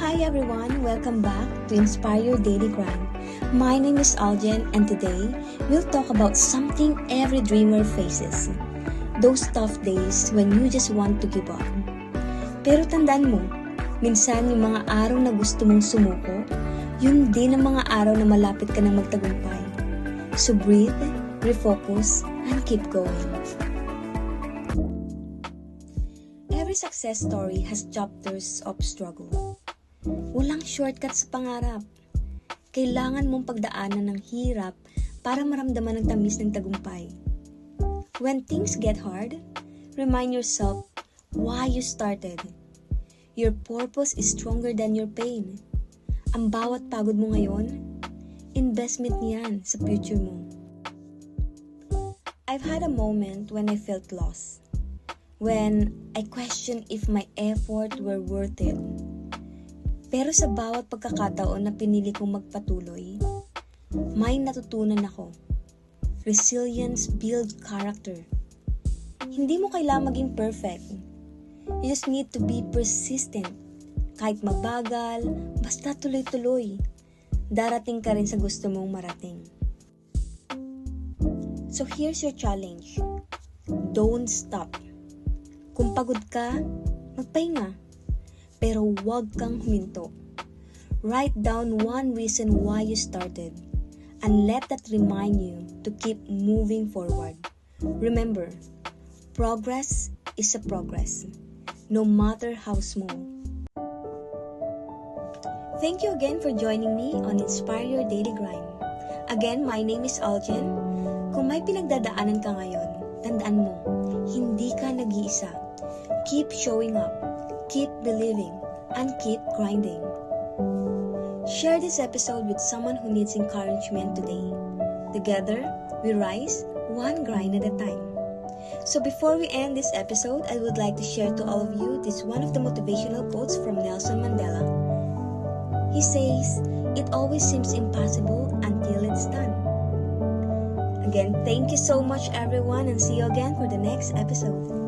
Hi everyone, welcome back to Inspire Your Daily Grind. My name is Aljen and today we'll talk about something every dreamer faces. Those tough days when you just want to give up. Pero tandaan mo, minsan yung mga araw na gusto mong sumuko, yun din ang mga araw na malapit ka ng magtagumpay. So breathe, refocus, and keep going. Every success story has chapters of struggle. Walang shortcut sa pangarap. Kailangan mong pagdaanan ng hirap para maramdaman ang tamis ng tagumpay. When things get hard, remind yourself why you started. Your purpose is stronger than your pain. Ang bawat pagod mo ngayon, investment niyan sa future mo. I've had a moment when I felt lost. When I questioned if my effort were worth it. Pero sa bawat pagkakataon na pinili kong magpatuloy, may natutunan ako. Resilience builds character. Hindi mo kailangang maging perfect. You just need to be persistent. Kahit mabagal, basta tuloy-tuloy. Darating ka rin sa gusto mong marating. So here's your challenge. Don't stop. Kung pagod ka, magpahinga. Pero huwag kang huminto. Write down one reason why you started and let that remind you to keep moving forward. Remember, progress is a progress, no matter how small. Thank you again for joining me on Inspire Your Daily Grind. Again, my name is Aljen. Kung may pinagdadaanan ka ngayon, tandaan mo, hindi ka nag-iisa. Keep showing up. Keep believing and keep grinding. Share this episode with someone who needs encouragement today. Together, we rise one grind at a time. So before we end this episode, I would like to share to all of you this one of the motivational quotes from Nelson Mandela. He says, "It always seems impossible until it's done." Again, thank you so much everyone and see you again for the next episode.